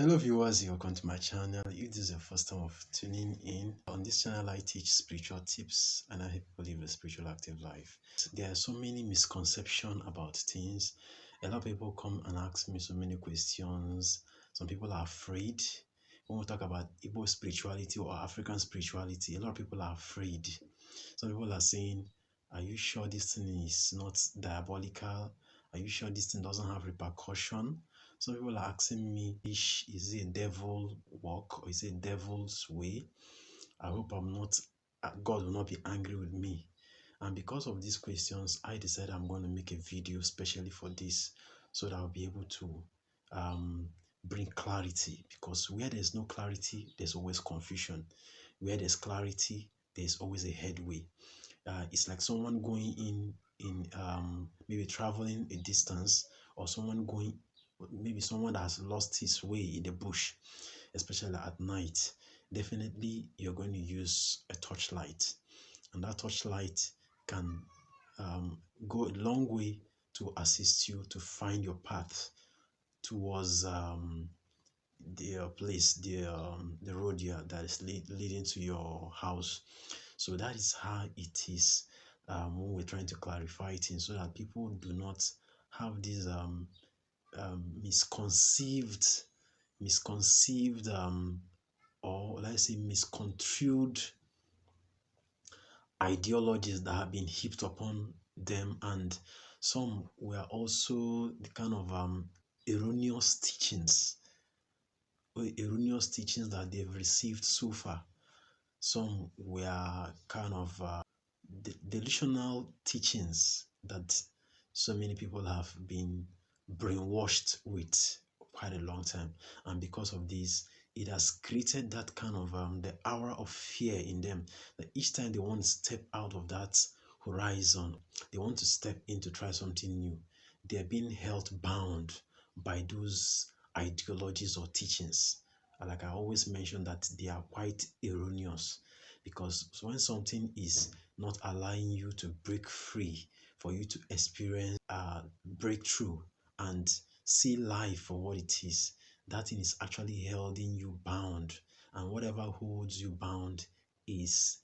Hello viewers, welcome to my channel. If this is your first time of tuning in, on this channel I teach spiritual tips and I help people live a spiritual active life. There are so many misconceptions about things. A lot of people come and ask me so many questions. Some people are afraid. When we talk about Igbo spirituality or African spirituality, a lot of people are afraid. Some people are saying, are you sure this thing is not diabolical? Are you sure this thing doesn't have repercussion? Some people are asking me, is it a devil work or is it a devil's way? I hope God will not be angry with me. And because of these questions, I decided I'm going to make a video especially for this so that I'll be able to bring clarity. Because where there's no clarity, there's always confusion. Where there's clarity, there's always a headway. It's like someone going in maybe traveling a distance, or maybe someone that has lost his way in the bush, especially at night. Definitely you're going to use a torchlight, and that torchlight can go a long way to assist you to find your path towards the place, the road that is leading to your house. So that is how it is when we're trying to clarify things, so that people do not have these misconceived or let's say misconstrued ideologies that have been heaped upon them, and some were also the kind of erroneous teachings that they've received so far. Some were kind of delusional teachings that so many people have been brainwashed with quite a long time, and because of this, it has created that kind of the aura of fear in them, that each time they want to step out of that horizon, they want to step in to try something new, they're being held bound by those ideologies or teachings. Like I always mention, that they are quite erroneous, because when something is not allowing you to break free, for you to experience a breakthrough and see life for what it is, that thing is actually holding you bound, and whatever holds you bound is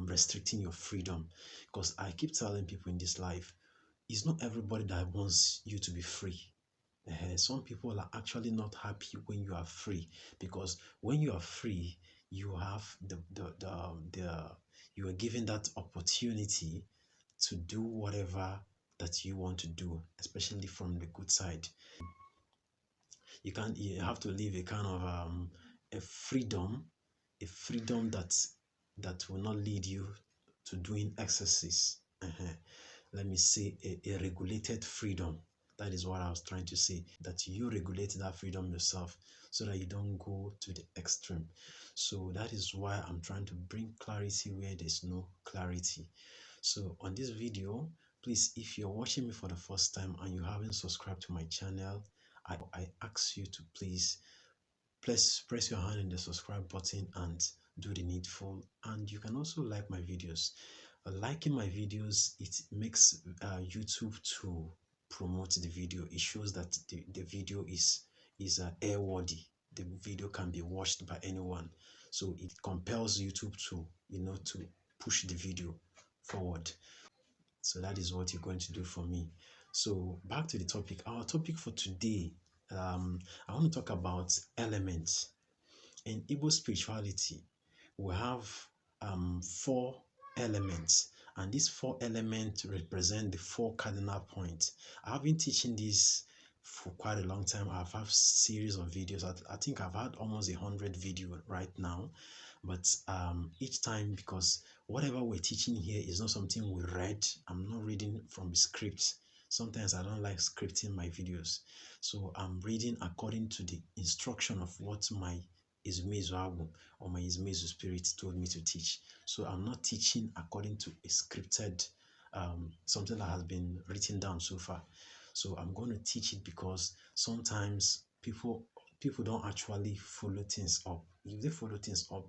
restricting your freedom. Because I keep telling people in this life, it's not everybody that wants you to be free. Some people are actually not happy when you are free, because when you are free, you have you are given that opportunity to do whatever that you want to do, especially from the good side. You have to live a kind of a freedom, that will not lead you to doing excesses. Let me say a regulated freedom. That is what I was trying to say, that you regulate that freedom yourself so that you don't go to the extreme. So that is why I'm trying to bring clarity where there's no clarity. So on this video, please, if you're watching me for the first time and you haven't subscribed to my channel, I ask you to please press your hand in the subscribe button and do the needful. And you can also like my videos. Liking my videos, it makes YouTube to promote the video. It shows that the video is airworthy. The video can be watched by anyone, so it compels YouTube to to push the video forward. So that is what you're going to do for me. So back to the topic. Our topic for today, I want to talk about elements. In Igbo spirituality, we have 4 elements, and these 4 elements represent the 4 cardinal points. I've been teaching this for quite a long time. I've had series of videos. I think I've had almost 100 videos right now, but each time, because whatever we're teaching here is not something we read. I'm not reading from scripts. Sometimes I don't like scripting my videos, so I'm reading according to the instruction of what my Izumezu Agwu or my Izumezu spirit told me to teach. So I'm not teaching according to a scripted something that has been written down so far. So I'm going to teach it because sometimes people don't actually follow things up. If they follow things up,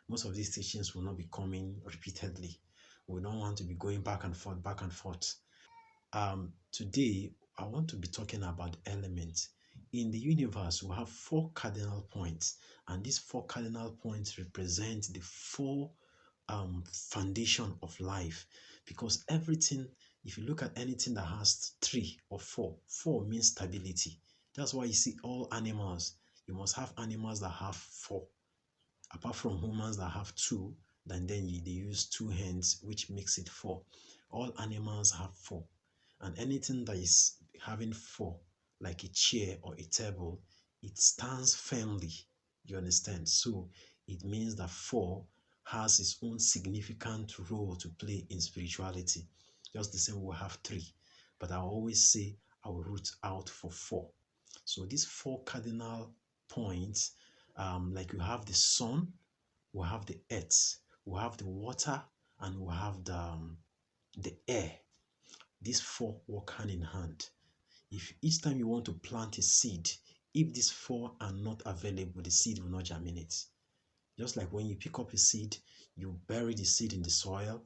most of these teachings will not be coming repeatedly. We don't want to be going back and forth, back and forth. Today I want to be talking about elements. in the universe, we have four cardinal points, and these four cardinal points represent the four foundation of life. Because everything, if you look at anything that has three or four, four means stability. That's why you see all animals, you must have animals that have four. Apart from humans that have two, then they use two hands, which makes it four. All animals have four. And anything that is having four, like a chair or a table, it stands firmly. You understand? So it means that four has its own significant role to play in spirituality. Just the same we have three. But I always say I will root out for four. So these four cardinal points, like you have the sun, we have the earth, we have the water, and we have the air. These four work hand in hand. If each time you want to plant a seed, if these four are not available, the seed will not germinate. Just like when you pick up a seed, you bury the seed in the soil.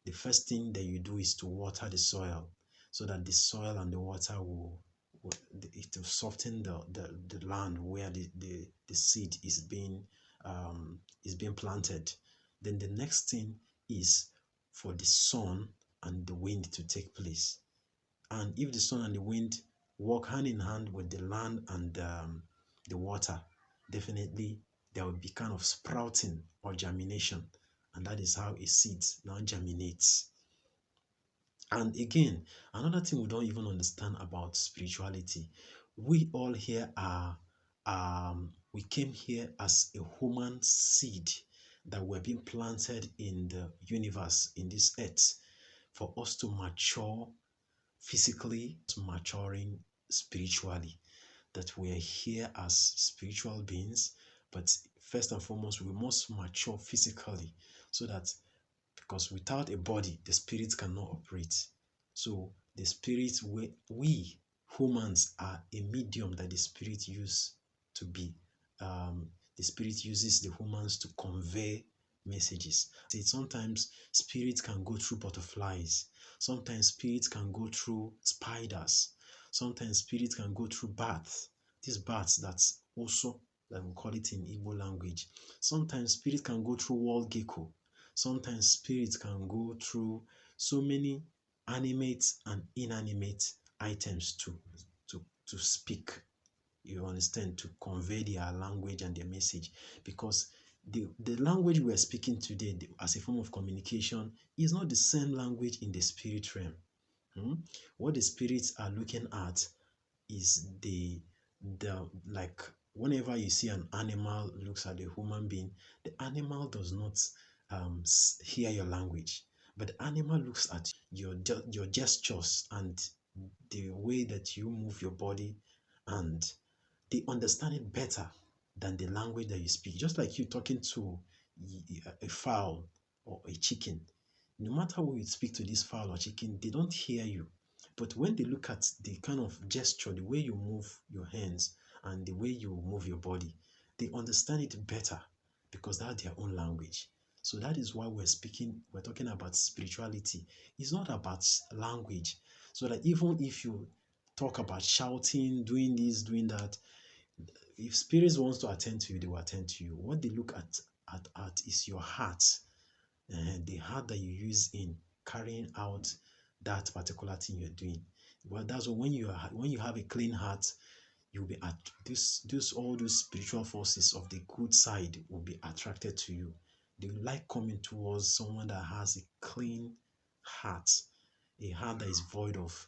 The first thing that you do is to water the soil so that the soil and the water it will soften the land where the seed is being planted. Then the next thing is for the sun and the wind to take place. And if the sun and the wind work hand in hand with the land and the water, definitely there will be kind of sprouting or germination. And that is how a seed now germinates. And again, another thing we don't even understand about spirituality, we all here are, we came here as a human seed that were being planted in the universe, in this earth, for us to mature physically, to maturing spiritually. That we are here as spiritual beings, but first and foremost, we must mature physically so that, because without a body, the spirit cannot operate. So the spirit, we humans are a medium that the spirit uses to be. The spirit uses the humans to convey messages. Sometimes spirits can go through butterflies. Sometimes spirits can go through spiders. Sometimes spirits can go through bats. These bats that's also, that we call it in Igbo language. Sometimes spirits can go through wall gecko. Sometimes spirits can go through so many animate and inanimate items to speak. You understand, to convey their language and their message, because the language we are speaking today as a form of communication is not the same language in the spirit realm. What the spirits are looking at is the like, whenever you see an animal looks at a human being, the animal does not hear your language, but the animal looks at your gestures and the way that you move your body, and they understand it better than the language that you speak. Just like you talking to a fowl or a chicken. No matter how you speak to this fowl or chicken, they don't hear you. But when they look at the kind of gesture, the way you move your hands and the way you move your body, they understand it better because that's their own language. So that is why we're talking about spirituality. It's not about language. So that even if you talk about shouting, doing this, doing that, if spirits wants to attend to you, they will attend to you. What they look at is your heart, and the heart that you use in carrying out that particular thing you're doing. Well, that's when you have a clean heart, you'll be at this all those spiritual forces of the good side will be attracted to you. They like coming towards someone that has a clean heart, a heart that is void of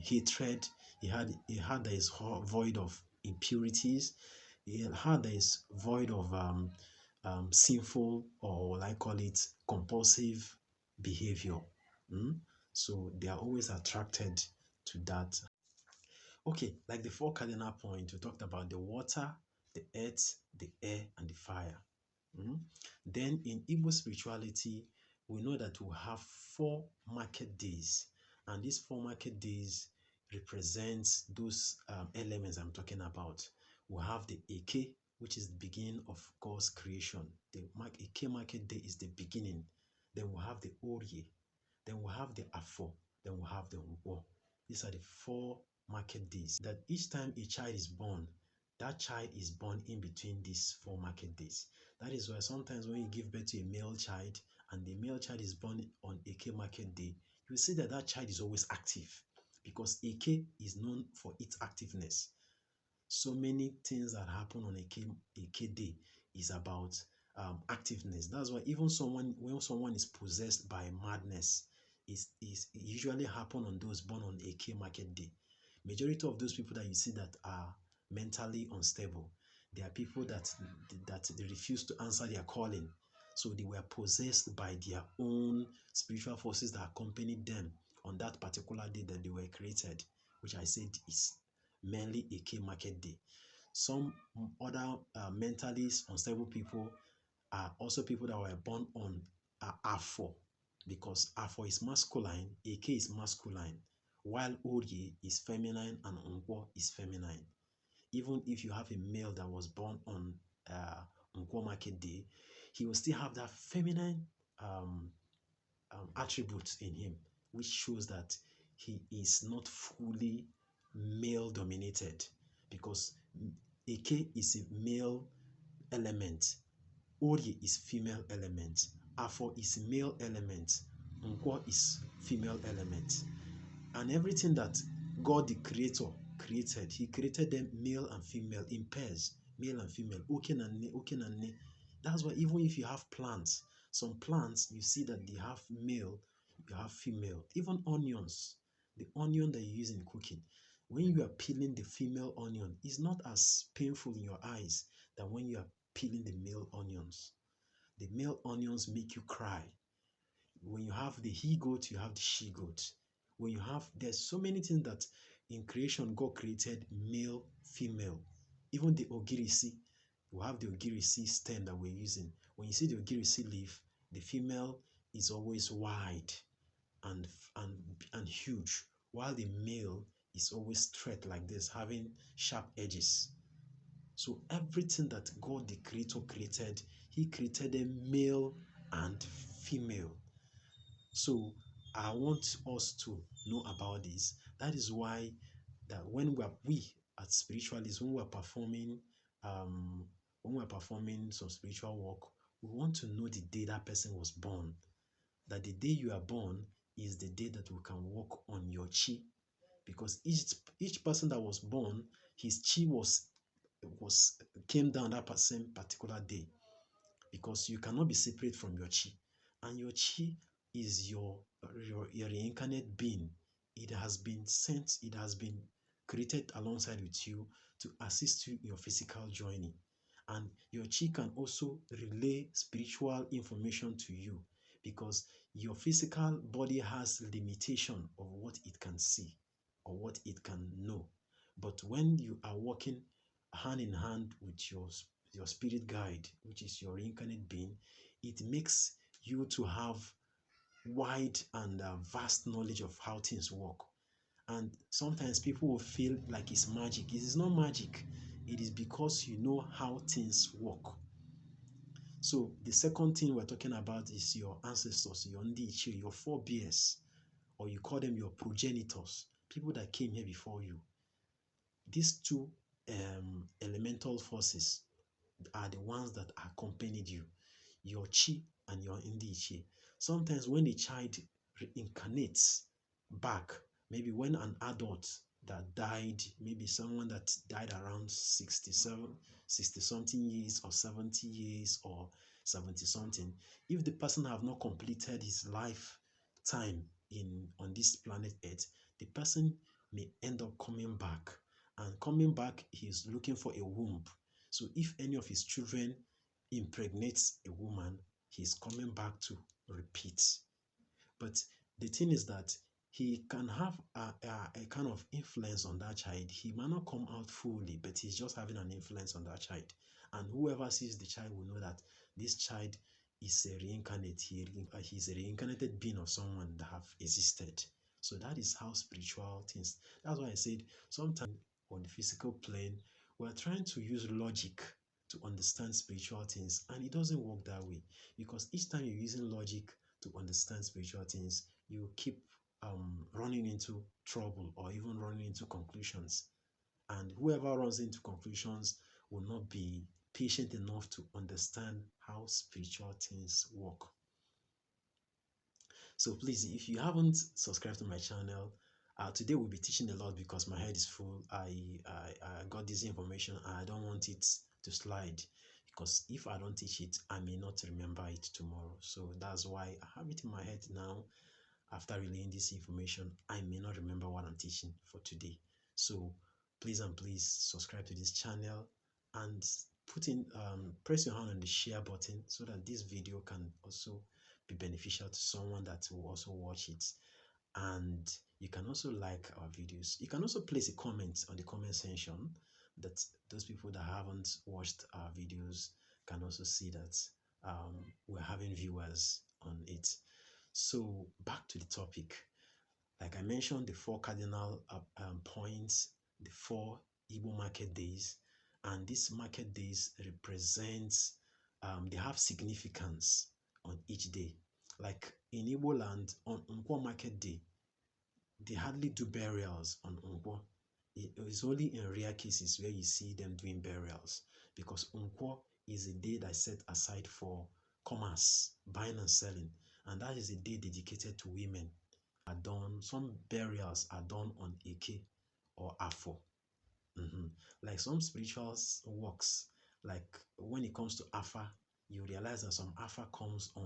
hatred, a heart that is void of impurities, a heart that is void of sinful, or what I call it, compulsive behavior. So they are always attracted to that. Okay, like the four cardinal points, we talked about the water, the earth, the air, and the fire. Then in Igbo spirituality, we know that we have 4 market days, and these 4 market days represent those elements I'm talking about. We have the Eke, which is the beginning of God's creation. The Eke market day is the beginning. Then we have the Orie. Then we have the Afo. Then we have the Ngwo. These are the 4 market days. That each time a child is born, that child is born in between these 4 market days. That is why sometimes when you give birth to a male child and the male child is born on Eke market day, you see that that child is always active because Eke is known for its activeness. So many things that happen on Eke day is about activeness. That's why even when someone is possessed by madness, it usually happen on those born on Eke market day. Majority of those people that you see that are mentally unstable, they are people that they refuse to answer their calling. So they were possessed by their own spiritual forces that accompanied them on that particular day that they were created, which I said is mainly Eke market day. Some other mentally unstable people are also people that were born on Afo, because Afo is masculine, Eke is masculine, while Orye is feminine and Nkwo is feminine. Even if you have a male that was born on Nkwo market day, he will still have that feminine um, attributes in him, which shows that he is not fully male dominated, because Eke is a male element, Ori is female element, Afo is male element, Nkwo is female element. And everything that God the Creator created, He created them male and female in pairs, male and female. Oken. That's why even if you have plants, some plants you see that they have male, you have female. Even onions, the onion that you use in cooking, when you are peeling the female onion, it's not as painful in your eyes than when you are peeling the male onions. The male onions make you cry. When you have the he goat, you have the she goat. When you have, there's so many things that in creation God created male, female. Even the ogirisi, we have the ogirisi stem that we're using. When you see the ogirisi leaf, the female is always wide and and huge, while the male is always straight like this, having sharp edges. So everything that God the Creator created, He created them male and female. So I want us to know about this. That is why that we at spiritualists, um, when we're performing some spiritual work, we want to know the day that person was born. That the day you are born is the day that we can work on your chi, because each person that was born, his chi was came down that same particular day, because you cannot be separate from your chi, and your chi is your reincarnate being. It has been sent, it has been created alongside with you to assist you in your physical journey, and your chi can also relay spiritual information to you, because your physical body has limitation of what it can see or what it can know. But when you are working hand in hand with your spirit guide, which is your reincarnate being, it makes you to have wide and vast knowledge of how things work. And sometimes people will feel like it's magic. It is not magic. It is because you know how things work. So the second thing we're talking about is your ancestors, your ndiichie, your forebears, or you call them your progenitors, people that came here before you. These two elemental forces are the ones that accompanied you, your chi and your ndiichie. Sometimes when a child reincarnates back, maybe when an adult that died, maybe someone that died around 67, 60 something years or 70 years or 70 something, if the person have not completed his lifetime on this planet Earth, the person may end up coming back. And coming back, he's looking for a womb. So if any of his children impregnates a woman, he's coming back to repeat. But the thing is that he can have a kind of influence on that child. He might not come out fully, but he's just having an influence on that child. And whoever sees the child will know that this child is a reincarnate. He's a reincarnated being of someone that have existed. So that is how spiritual things. That's why I said sometimes on the physical plane, we're trying to use logic to understand spiritual things, and it doesn't work that way, because each time you're using logic to understand spiritual things, you keep running into trouble or even running into conclusions. And whoever runs into conclusions will not be patient enough to understand how spiritual things work. So please, if you haven't subscribed to my channel, today we'll be teaching a lot because my head is full. I got this information and I don't want it to slide, because if I don't teach it, I may not remember it tomorrow. So that's why I have it in my head now. After relaying this information, I may not remember what I'm teaching for today. So please and please subscribe to this channel and press your hand on the share button so that this video can also be beneficial to someone that will also watch it. And you can also like our videos. You can also place a comment on the comment section, that those people that haven't watched our videos can also see that we're having viewers on it. So back to the topic. Like I mentioned, the four cardinal points, the four Igbo market days, and these market days represents, they have significance on each day. Like in Igbo land, on Nkwo market day, they hardly do burials on Nkwo. It's only in rare cases where you see them doing burials, because Nkwo is a day that's set aside for commerce, buying and selling, and that is a day dedicated to women. Are done, some burials are done on Eke or Afo. Like some spiritual works, like when it comes to Afa, you realize that some Afa comes on